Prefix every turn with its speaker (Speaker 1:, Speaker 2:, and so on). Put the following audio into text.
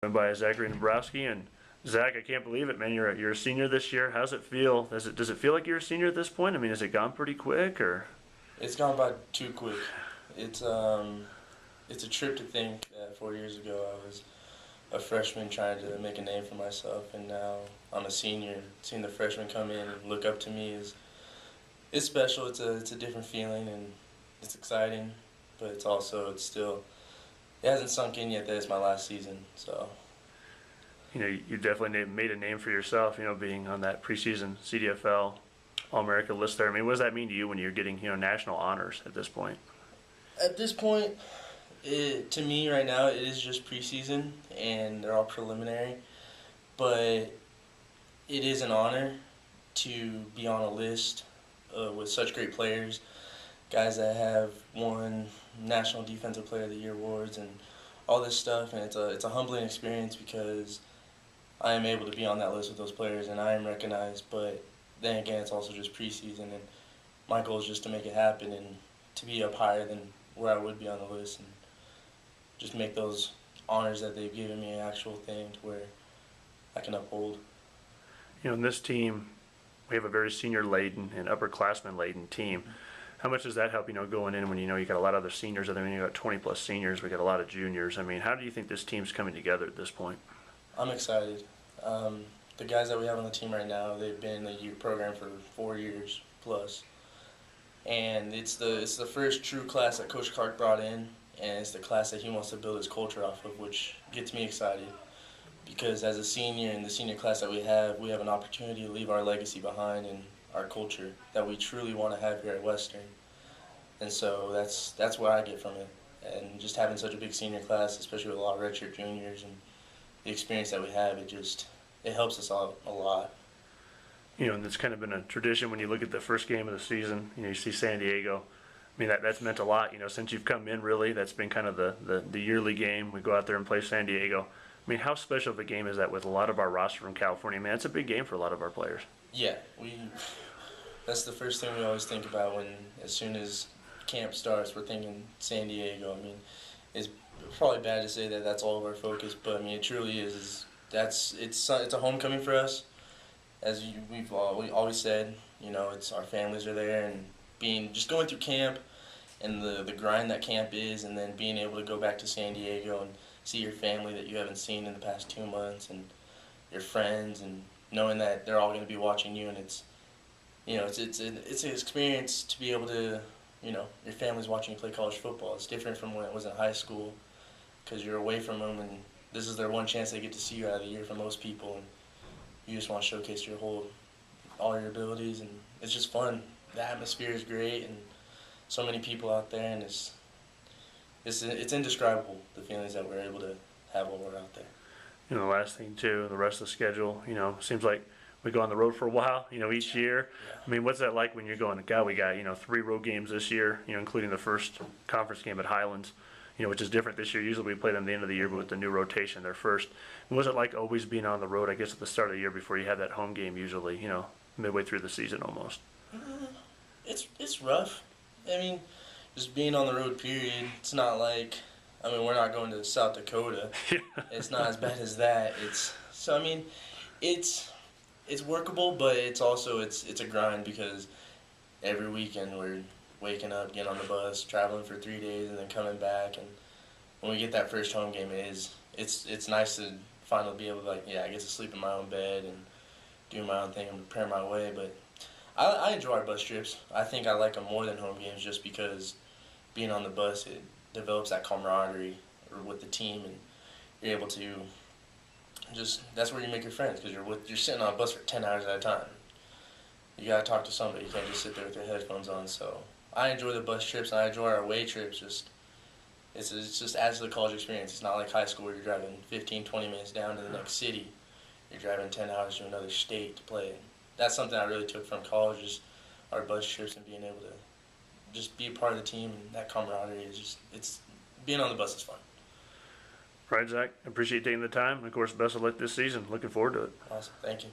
Speaker 1: By Zachary Dembrowski. And Zach, I can't believe it, man. You're a senior this year. How's it feel? Does it feel like you're a senior at this point? I mean, has it gone pretty quick or?
Speaker 2: It's gone by too quick. It's it's a trip to think that 4 years ago I was a freshman trying to make a name for myself, and now I'm a senior. Seeing the freshmen come in and look up to me it's special. It's a different feeling, and it's exciting, but it's still it hasn't sunk in yet that it's my last season. So.
Speaker 1: You definitely made a name for yourself, being on that preseason CDFL All-America list there. I mean, what does that mean to you when you're getting, national honors at this point?
Speaker 2: At this point, to me right now, it is just preseason, and they're all preliminary. But it is an honor to be on a list with such great players, guys that have won National Defensive Player of the Year awards and all this stuff. And it's a humbling experience because I am able to be on that list with those players, and I am recognized. But then again, it's also just preseason, and my goal is just to make it happen and to be up higher than where I would be on the list, and just make those honors that they've given me an actual thing to where I can uphold.
Speaker 1: In this team, we have a very senior-laden and upperclassmen-laden team. How much does that help, going in when you got a lot of other seniors? I mean, you got 20-plus seniors, we got a lot of juniors. I mean, how do you think this team's coming together at this point?
Speaker 2: I'm excited. The guys that we have on the team right now, they've been in the youth program for 4 years plus, and it's the first true class that Coach Clark brought in, and it's the class that he wants to build his culture off of, which gets me excited because as a senior in the senior class that we have an opportunity to leave our legacy behind and our culture that we truly want to have here at Western, and so that's what I get from it, and just having such a big senior class, especially with a lot of redshirt juniors and the experience that we have, it helps us out a lot.
Speaker 1: And it's kind of been a tradition when you look at the first game of the season, you see San Diego. I mean, that's meant a lot, since you've come in, really. That's been kind of the yearly game. We go out there and play San Diego. I mean, how special of a game is that with a lot of our roster from California? Man, it's a big game for a lot of our players.
Speaker 2: Yeah, that's the first thing we always think about as soon as camp starts, we're thinking San Diego. I mean, it's probably bad to say that that's all of our focus, but I mean, it truly is. It's a homecoming for us, as we always said. It's our families are there, and just going through camp and the grind that camp is, and then being able to go back to San Diego and see your family that you haven't seen in the past 2 months, and your friends, and knowing that they're all going to be watching you, and it's an experience to be able to, your family's watching you play college football. It's different from when it was in high school, because you're away from them, and this is their one chance they get to see you out of the year for most people, and you just want to showcase all your abilities, and it's just fun. The atmosphere is great, and so many people out there, and it's indescribable, the feelings that we're able to have while we're out there.
Speaker 1: The last thing too, the rest of the schedule, seems like we go on the road for a while, each year.
Speaker 2: Yeah.
Speaker 1: I mean, what's that like when you're going, God, we got, 3 road games this year, including the first conference game at Highlands, which is different this year. Usually we play them at the end of the year, but with the new rotation, they're first. And was it like always being on the road, I guess, at the start of the year before you have that home game usually, midway through the season almost?
Speaker 2: It's rough. I mean, just being on the road, period. It's not like, we're not going to South Dakota.
Speaker 1: Yeah.
Speaker 2: It's not as bad as that. It's workable, but it's also it's a grind because every weekend we're waking up, getting on the bus, traveling for 3 days, and then coming back. And when we get that first home game, it's nice to finally be able to, I get to sleep in my own bed and do my own thing and prepare my way. But I enjoy our bus trips. I think I like them more than home games just because being on the bus, it develops that camaraderie with the team, and you're able to that's where you make your friends, because you're sitting on a bus for 10 hours at a time. You got to talk to somebody. You can't just sit there with your headphones on. So I enjoy the bus trips, and I enjoy our away trips. It just adds to the college experience. It's not like high school where you're driving 15, 20 minutes down to the next city. You're driving 10 hours to another state to play. That's something I really took from college, is our bus trips and being able to just be a part of the team, and that camaraderie it's being on the bus is fun.
Speaker 1: Right, Zach. I appreciate you taking the time. Of course, best of luck this season. Looking forward to it.
Speaker 2: Awesome. Thank you.